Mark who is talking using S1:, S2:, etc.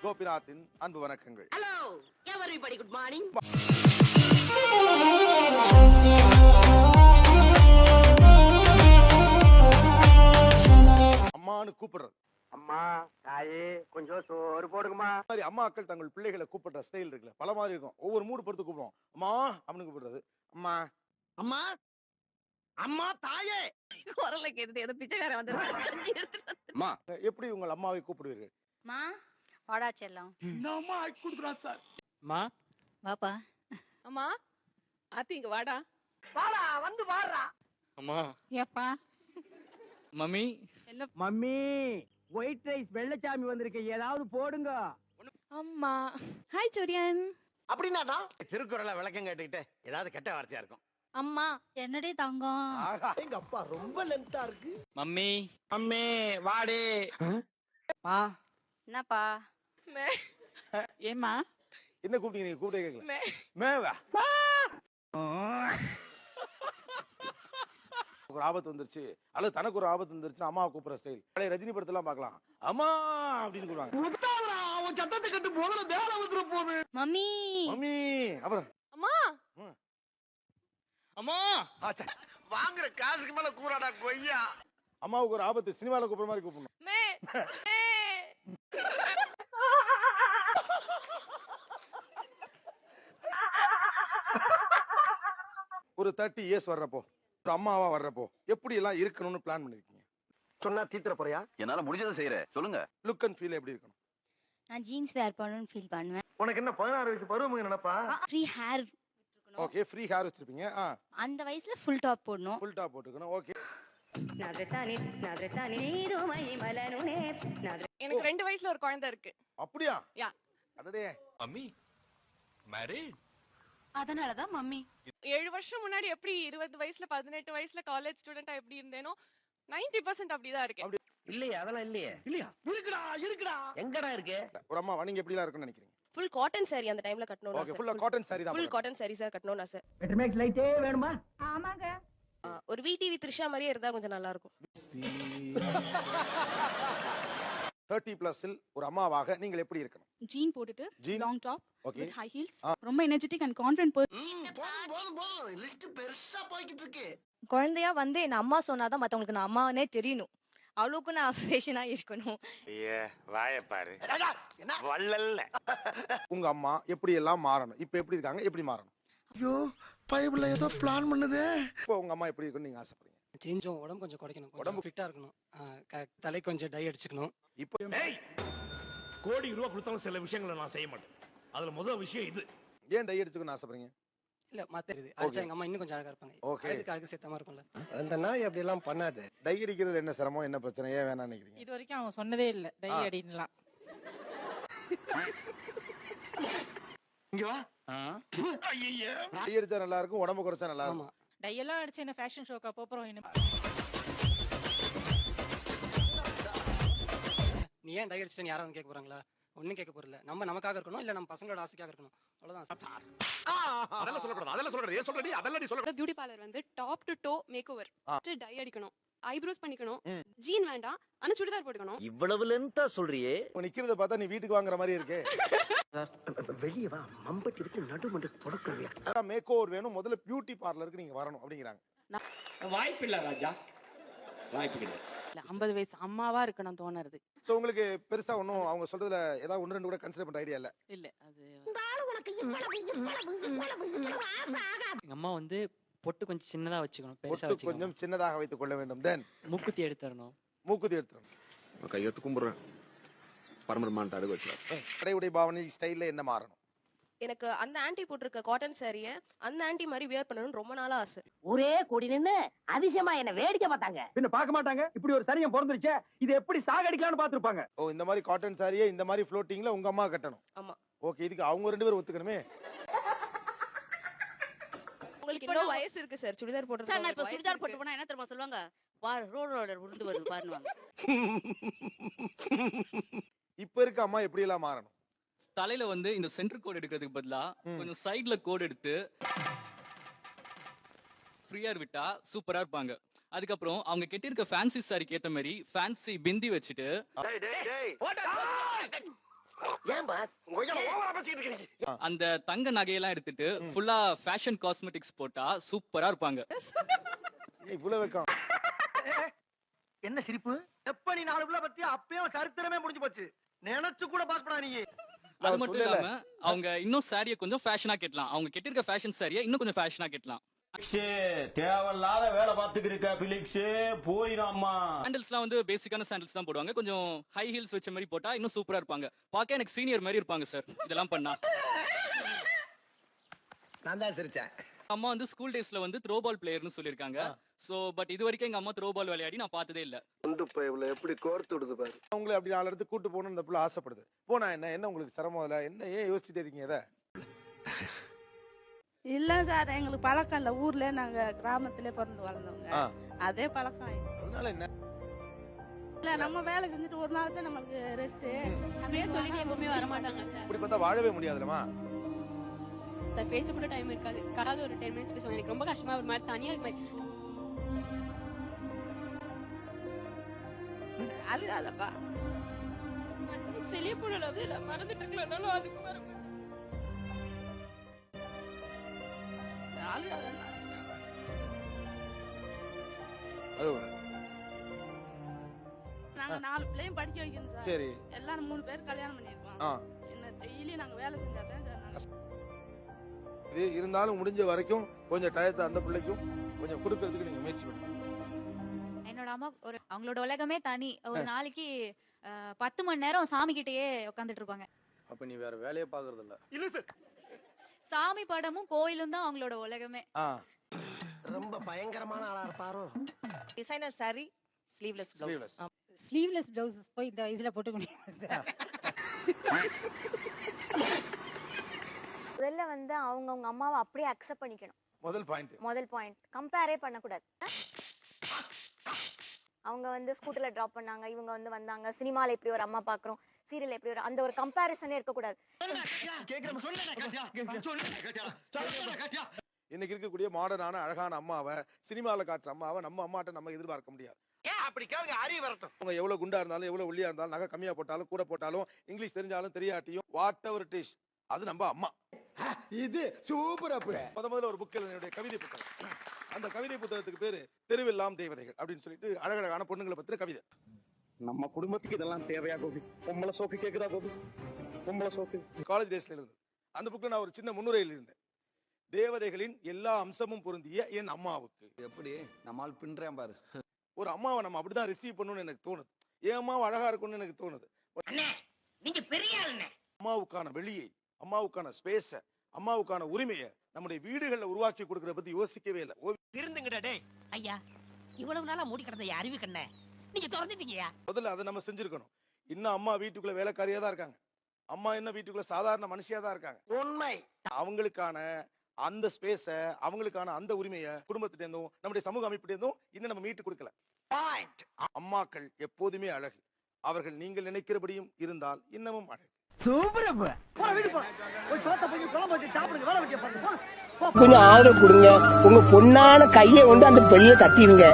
S1: கோபிநாத்தின் அன்பு வணக்கங்கள்.
S2: Hello everybody good morning.
S1: அம்மான்னு கூப்பிடுறது.
S3: அம்மா தாயே கொஞ்சம் சோறு போடுங்கம்மா.
S1: மாதிரி அம்மாக்கள் தங்கள் பிள்ளைகளை கூப்பிடுற ஸ்டைல் இருக்குல்ல, பல மாதிரி இருக்கும். ஒவ்வொரு மூடு பொறுத்து கூப்பிடுவோம். அம்மா அப்படின்னு கூப்பிடுறது. அம்மா
S3: அம்மா அம்மா தாயே.
S2: குரலை கேட்டுட்டு ஏதோ பிச்சைக்காரன் வந்து
S3: அம்மா
S1: எப்படி உங்கள் அம்மாவை கூப்பிடுவீர்கள்?
S4: மா வாடா செல்லம்.
S3: இந்த அம்மா ஆக்கி கொடுக்குறா சார்.
S5: அம்மா
S4: வாப்பா.
S6: அம்மா ஆத்தி இங்க வாடா.
S3: வாடா வந்து வாடுறா.
S5: அம்மா
S4: ஏப்பா
S5: mummy
S3: mummy white rice Vellachami வந்திருக்கு, ஏதாவது போடுங்க.
S6: அம்மா ஹாய் சூரியன்.
S3: அப்படின்னாடா திருக்குறளை விளக்கம் கேட்டுக்கிட்டு ஏதாவது கெட்ட வார்த்தையா இருக்கும்.
S6: அம்மா
S4: என்னடி தங்கம்?
S1: ஆகா,
S3: எங்க அப்பா ரொம்ப லென்த்தா இருக்கு.
S5: மம்மி
S3: மம்மி வாடி.
S5: பா
S4: என்னப்பா?
S5: ஏமா
S1: என்ன கூப்பிட்டீங்க? நீங்க கூப்பிட்டே கேட்கல.
S6: மே.
S1: மேவா ஒரு ஆபத்து வந்துருச்சு அல்லது தனக்கு ஒரு ஆபத்து வந்துருச்சு, அம்மாவை கூப்பிடுற ஸ்டைல் பழைய ரஜினி படத்தெல்லாம் பார்க்கலாம். அம்மா அப்படின்னு கூப்பிடுவாங்க.
S3: அவன் சத்தத்தை கட்டு முதல்ல வேலை வந்துட போகுது.
S4: மம்மி
S1: மம்மி அப்புறம்
S6: அம்மா
S5: அம்மா
S1: ஆச்சா,
S3: வாங்குற காசுக்கு மேல கூறாடா கொய்யா.
S1: அம்மாவுக்கு ஒரு ஆபத்து சினிமாவில் கூப்பிடுற மாதிரி கூப்பிடணும்.
S6: மே மே.
S1: ஒரு 30 இயர்ஸ் வர்றப்போ, ஒரு அம்மாவா வர்றப்போ எப்படி எல்லாம் இருக்கணும்னு பிளான் பண்ணிருக்கீங்க?
S3: சொன்னா தீத்துற போறியா?
S7: என்னால முடிஞ்சதை செய்யறேன், சொல்லுங்க.
S1: லுக் அண்ட் ஃபீல் எப்படி இருக்கணும்?
S4: நான் ஜீன்ஸ் வேர் பண்ணணும்னு ஃபீல் பண்ணுவேன்.
S3: உனக்கு என்ன 16 வயசு பருவம் நினைப்பா?
S4: ஃப்ரீ ஹேர் இருக்கணும்.
S1: ஓகே, ஃப்ரீ ஹேர் வச்சிருப்பீங்க.
S4: அந்த வயசுல ஃபுல் டாப் போடணும்.
S1: ஃபுல் டாப் போட்டுக்கணும். ஓகே,
S6: எனக்கு 2 வயசுல ஒரு குழந்தை இருக்கு.
S1: அப்படியா?
S6: யா.
S1: அடடே,
S5: மம்மி மேரிட்.
S4: அதனாலதான் மம்மி
S6: 7 வருஷம் முன்னாடி எப்படி 20 வயசுல 18 வயசுல காலேஜ் ஸ்டூடெண்டா எப்படி இருந்தேனோ 90% அப்படிதான் இருக்கேன்.
S3: இல்லையே, அதெல்லாம் இல்லையே. இல்லையா? இருக்குடா இருக்குடா. எங்கடா இருக்கு?
S1: ஒரு அம்மா நீங்க எப்படி எல்லாம் இருக்குன்னு நினைக்கிறீங்க?
S6: ஃபுல் காட்டன் saree அந்த டைம்ல கட்டணும்.
S1: ஓகே, ஃபுல்லா காட்டன் saree தான்.
S6: ஃபுல் காட்டன் sarees கட்டணும் நான் சார்.
S3: பெட்ரோமேக்ஸ் லைட்டே வேணுமா?
S4: ஆமாங்க.
S6: ஒரு விடிவி த்ரிஷா மாதிரியே இருந்தா கொஞ்சம் நல்லா இருக்கும்.
S1: 30 பிளஸில் ஒரு அம்மாவாக நீங்கள் எப்படி இருக்கணும்?
S8: ஜீன் போட்டுட்டு
S1: jean,
S8: long top
S1: okay,
S8: with high heels, ரொம்ப எனர்ஜெட்டிக் அண்ட் கான்ஃபிடென்ட்
S3: போதும் போதும் போதும். லிஸ்ட் பெருசா போய்கிட்டு இருக்கு.
S9: குழந்தையா வந்து என் அம்மா சொன்னாதான் மத்தவங்களுக்கு நான் அம்மானே தெரியணும். அவ்வளவுக்கு நான் அஃபேஷனா இருக்கணும்.
S7: வாய பாரு,
S3: என்ன
S7: வள்ளல்ல.
S1: உங்க அம்மா எப்படி எல்லாம் மாறணும்? இப்ப எப்படி இருக்காங்க, எப்படி மாறணும்?
S3: ஐயோ பைபிள்ல ஏதோ பிளான் பண்ணுதே.
S1: இப்போ உங்க அம்மா எப்படி இருக்குன்னு நீங்க ஆசைப்படுறீங்க?
S10: கொஞ்சம் உடம்பு கொஞ்சம் குறைக்கணும்,
S1: உடம்பு
S10: உடம்பு ஃபிட்டா இருக்கணும், தலை கொஞ்சம் டை அடிச்சுக்கணும்.
S1: இப்போ
S11: கோடி ரூபா கொடுத்தாலும் சில விஷயங்களை நான் செய்ய மாட்டேன். அதுல முதல் விஷயம் இது.
S1: ஏன் டை அடிச்சுக்கணும்னு ஆசைப்படுறீங்க?
S10: இல்ல மத்த இது அடிச்சா எங்க அம்மா இன்னும் கொஞ்சம் அழகா இருப்பாங்க.
S1: ஓகே,
S10: அழகுக்கு அழகு சேர்த்தமா இருக்கும்ல.
S3: அந்த நாய் அப்படி எல்லாம் பண்ணாது.
S1: டை அடிக்கிறது என்ன சிரமம், என்ன பிரச்சனை, ஏன் வேணாம்னு நினைக்கிறீங்க?
S8: இது வரைக்கும் அவன் சொன்னதே இல்ல டை அடின்னுலாம்.
S3: இங்க வா.
S1: டை அடிச்சா நல்லா இருக்கும், உடம்பு குறைச்சா நல்லா இருக்கும்.
S10: ஆமா,
S8: டை எல்லாம் அடிச்சு என்ன ஃபேஷன் ஷோக்கா போறோம்?
S10: நீ ஏன் டை அடிச்சிட்டேன்னு யாராவது கேட்க போறாங்களா? ஒன்னும் கேட்க போறல. நம்ம நமக்காக இருக்கணும், இல்ல நம்ம பசங்களோட ஆசைக்காக இருக்கணும். அவ்வளவுதான்.
S7: அதெல்லாம் சொல்லக்கூடாது, அதெல்லாம் சொல்லக்கூடாது. ஏன் சொல்றடி? அதெல்லாம் நீ சொல்ல.
S6: பியூட்டி பார்லர் வந்து top to toe make over. Dye அடிக்கணும், ஐப்ரோஸ் பண்ணிக்கணும்,
S1: ம்.
S6: ஜீன் வேண்டாம் ஆனா சுடிதார் போட்டுக்கணும்.
S7: இவ்வளவு லென்த்தா சொல்றியே.
S1: இப்போ நிக்கிறத பார்த்தா நீ வீட்டுக்கு வாங்குற மாதிரி இருக்கு.
S3: வெளியே வா, மம்பட்டி எடுத்து நடுமண்டு கொடுக்குறியா?
S1: மேக் ஓவர் வேணும், முதல்ல பியூட்டி பார்லருக்கு நீங்க வரணும் அப்படிங்கிறாங்க.
S3: வாய்ப்பில்லை ராஜா, வாய்ப்பில்லை.
S8: 50 வயசு அம்மாவா இருக்கணும் தோணுறது
S1: சோ உங்களுக்கு பெருசா ஒன்னும் அவங்க சொல்றதுல ஏதாவது 1-2 கூட கன்சிடர் பண்ற ஐடியா இல்ல?
S8: இல்ல. அது எங்க அம்மா வந்து பொட்டு கொஞ்சம் சின்னதா வச்சுக்கணும், பெருசா
S1: பொட்டு
S8: வச்சுக்கணும்,
S1: கொஞ்சம் சின்னதாக வைத்துக் கொள்ள வேண்டும். தென்
S8: மூக்குத்தி எடுத்துறணும்.
S1: மூக்குத்தி எடுத்துறணும்.
S7: கையெழுத்து கும்பிடுறேன், பரமரமான தடுக்க வச்சு.
S1: கடையுடைய பாவனை ஸ்டைல்ல என்ன மாறணும்?
S6: எனக்கு அந்த ஆன்ட்டி போட்டிருக்க காட்டன் சாரியை அந்த ஆன்ட்டி மாதிரி வியர் பண்ணணும்னு ரொம்ப நாளா ஆசை.
S2: ஒரே கூடி நின்னு அதிசயமா என்ன வேடிக்கை பார்த்தாங்க.
S3: பின்ன பார்க்க மாட்டாங்க? இப்படி ஒரு சரியம் பிறந்துருச்சே, இது எப்படி சாகடிக்கலாம்னு பாத்துருப்பாங்க.
S1: ஓ, இந்த மாதிரி காட்டன் சாரியே இந்த மாதிரி ஃப்ளோட்டிங்ல உங்க அம்மா கட்டணும்.
S6: ஆமா.
S1: ஓகே, இதுக்கு அவங்க 2 பேரும் ஒத்துக்கணுமே.
S6: உங்களுக்கு இன்னும் வயசு இருக்கு சார் சுடிதார் போடுறது.
S4: சார் நான் இப்ப சுடிதார் போட்டு போனா என்ன தெரியுமா சொல்லுவாங்க? பாரு ரோலோட உருண்டு வருது பாருவாங்க.
S1: இப்ப இருக்க அம்மா எப்படி எல்லாம் மாறணும்?
S5: தலையில வந்து இந்த சென்டர் கோட் எடுக்கிறதுக்கு பதிலா கொஞ்சம் சைடுல கோட் எடுத்து ஃப்ரீயா விட்டா சூப்பரா இருப்பாங்க. அதுக்கப்புறம் அவங்க கெட்டிருக்க ஃபேன்சி சாரிக்கு ஏத்த மாதிரி ஃபேன்சி பிந்தி வச்சுட்டு
S2: ஏன் பாஸ்
S7: ஓவரா பேசிட்டு இருக்கீங்க.
S5: அந்த தங்க நகையெல்லாம் எடுத்துட்டு ஃபுல்லா ஃபேஷன் காஸ்மெட்டிக்ஸ் போட்டா சூப்பரா இருப்பாங்க.
S1: இவ்வளவு வைக்கம்.
S3: என்ன சிரிப்பு? எப்ப நீ 4 புள்ள பத்தி அப்பயும் கருத்திரமே முடிஞ்சு போச்சு. நினைச்சு கூட பாக்கப்படா நீ.
S5: அது மட்டும் இல்லாம அவங்க இன்னும் சாரிய கொஞ்சம் ஃபேஷனா கட்டலாம். அவங்க கட்டிருக்க ஃபேஷன் சாரியை இன்னும் கொஞ்சம் ஃபேஷனா கட்டலாம்.
S11: தேவையில்லாத வேலை பார்த்துக்கிருக்க பிலிக்ஸ் போயிடாமா.
S5: சாண்டல்ஸ்லாம் வந்து பேசிக்கான சாண்டல்ஸ் தான் போடுவாங்க. கொஞ்சம் ஹை ஹீல்ஸ் வச்ச மாதிரி போட்டா இன்னும் சூப்பரா இருப்பாங்க. பார்க்க எனக்கு சீனியர் மாதிரி இருப்பாங்க சார் இதெல்லாம் பண்ணா.
S3: நல்லா சிரிச்சேன்.
S5: அம்மா வந்து ஸ்கூல் டேஸ்ல வந்து த்ரோ பால் பிளேயர்னு சொல்லிருக்காங்க. சோ பட் இது வரைக்கும் எங்க அம்மா த்ரோ பால் விளையாடி நான் பார்த்ததே இல்ல.
S3: எப்படி கோர்த்து விடுது பாரு.
S1: உங்களை அப்படி 4 இடத்துக்கு கூட்டு போகணும்னு இந்த புள்ள ஆசைப்படுது. போனா என்ன உங்களுக்கு சிரமம் இல்ல? என்ன ஏன் யோசிச்சுட்டே இருக்கீங்க இதை?
S9: இல்ல சார், எங்களுக்கு பழக்கம் இல்ல. ஊர்ல நாங்க கிராமத்திலே பிறந்து வளர்ந்தவங்க. அதே பழக்கம் ஆயிடுச்சு.
S1: அதனால என்ன?
S9: இல்ல நம்ம வேலை செஞ்சுட்டு ஒரு நாள் தான் நமக்கு ரெஸ்ட்.
S6: அப்படியே சொல்லிட்டு எப்பவுமே வர மாட்டாங்க சார்.
S1: இப்படி பார்த்தா வாழவே முடியாதுலமா.
S6: பேச கூட டைம் இருக்காது. காலையில ஒரு 10 மினிட்ஸ் பேசுவாங்க. எனக்கு ரொம்ப கஷ்டமா ஒரு மாதிரி தனியா இருக்கு.
S9: அழுகாதப்பா.
S6: வெளியே போனாலும் மறந்துட்டு இருக்கலாம்னாலும் அதுக்கு வர
S9: நாங்க 4 பிள்ளையும் படிக்க வைக்கணும் சார்.
S1: சரி.
S9: எல்லாரும் 3 பேர் கல்யாணம் பண்ணிருக்கோம். என்ன டெய்லி நாங்க வேலை செஞ்சாதான் சார்
S1: இது இருந்தாலும் முடிஞ்ச வரைக்கும் கொஞ்சம் டயத்தை அந்த பிள்ளைக்கும் கொஞ்சம் கொடுக்கறதுக்கு நீங்க முயற்சி பண்ணுங்க.
S9: என்னோட அம்மா அவங்களோட உலகமே தனி. ஒரு நாளைக்கு 10 மணி நேரம் சாமி கிட்டயே உட்கார்ந்துட்டு இருப்பாங்க.
S3: அப்ப நீ வேற வேலையே பாக்குறது இல்ல.
S7: இல்ல சார்.
S9: சாமி படமும் கோயிலும் தான் அவங்களோட உலகமே.
S3: ரொம்ப பயங்கரமான ஆளா இருப்பாரோ.
S4: Designer sari sleeveless
S1: Sleeveless.
S9: Sleeveless blouse போய் இந்த இதுல போட்டுக்கணும் சார்.
S12: முதல்ல வந்து அவங்க அம்மாவை அப்படியே அக்செப்ட் பண்ணிக்கணும்.
S1: முதல்
S12: பாயிண்ட் கம்பேரே பண்ணக்கூடாது. அவங்க வந்து ஸ்கூட்டர்ல டிராப் பண்ணாங்க, இவங்க வந்து வந்தாங்க, சினிமால எப்படி ஒரு அம்மா பாக்குறோம், சீரியல் எப்படி ஒரு அந்த ஒரு கம்பேரிசனே இருக்க கூடாது.
S1: இன்னைக்கு இருக்கக்கூடிய மாடர்னான அழகான அம்மாவை சினிமால காட்டுற அம்மாவை நம்ம அம்மாட்ட நம்ம எதிர்பார்க்க முடியாது.
S3: அப்படி கேளுங்க, அறிவு வரட்டும்.
S1: அவங்க எவ்வளவு குண்டா இருந்தாலும் எவ்வளவு ஒல்லியா இருந்தாலும் நகை கம்மியா போட்டாலும் கூட போட்டாலும் இங்கிலீஷ் தெரிஞ்சாலும் தெரியாட்டியும் வாட் எவர் இட் இஸ் அது நம்ம அம்மா.
S3: இது சூப்பர். அப்ப
S1: முதல்ல ஒரு புக் எழுதினுடைய கவிதை புத்தகம். அந்த கவிதை புத்தகத்துக்கு பேரு தெருவெல்லாம் தேவதைகள் அப்படின்னு சொல்லிட்டு அழகழகான பொண்ணுங்களை பத்தின கவிதை.
S11: நம்ம குடும்பத்துக்கு இதெல்லாம் தேவையா கோபி? பொம்பளை சோக்கு கேக்குதா கோபி? பொம்பளை சோக்கு
S1: காலேஜ் டேஸ்ல இருந்தது. அந்த புக்ல நான் ஒரு சின்ன முன்னுரையில் இருந்தேன். தேவதைகளின் எல்லா அம்சமும் பொருந்திய என் அம்மாவுக்கு.
S3: எப்படி நம்மால் பின்றேன் பாரு.
S1: ஒரு அம்மாவை நம்ம அப்படிதான் ரிசீவ் பண்ணணும்னு எனக்கு தோணுது. என் அம்மாவை அழகா இருக்கும்னு எனக்கு தோணுது.
S2: நீங்க பெரிய ஆளுண்ணே.
S1: அம்மாவுக்கான வெளியை, அம்மாவுக்கான ஸ்பேஸ, அம்மாவுக்கான உரிமையை நம்முடைய வீடுகள்ல உருவாக்கி கொடுக்கறத பத்தி யோசிக்கவே இல்லை.
S2: திருந்துங்கடா டேய். ஐயா இவ்வளவு நாளா மூடி கிடந்த அறிவு கண்ணே நீங்க திறந்துட்டீங்கயா.
S1: முதல்ல அதை நம்ம செஞ்சிருக்கணும். இன்னும் அம்மா வீட்டுக்குள்ள வேலைக்காரியா தான் இருக்காங்க. அம்மா என்ன வீட்டுக்குள்ள சாதாரண மனுஷியா தான் இருக்காங்க.
S3: உண்மை.
S1: அவங்களுக்கான அந்த ஸ்பேஸ, அவங்களுக்கான அந்த உரிமையை குடும்பத்திட்ட இருந்தும் நம்முடைய சமூக அமைப்பிட்ட இருந்தும் இன்னும் நம்ம மீட்டு கொடுக்கல. அம்மாக்கள் எப்போதுமே அழகு. அவர்கள் நீங்கள் நினைக்கிறபடியும் இருந்தால் இன்னமும் அழகு.
S3: சூப்பர். போற வீடு போ. போய் சோத்த போய் குழம்பு வச்சு சாப்பிடுங்க. வேலை வெட்டிய பாருங்க.
S2: கொஞ்சம் ஆதரவு கொடுங்க. உங்க பொண்ணான கையை வந்து அந்த பெரிய தட்டிடுங்க.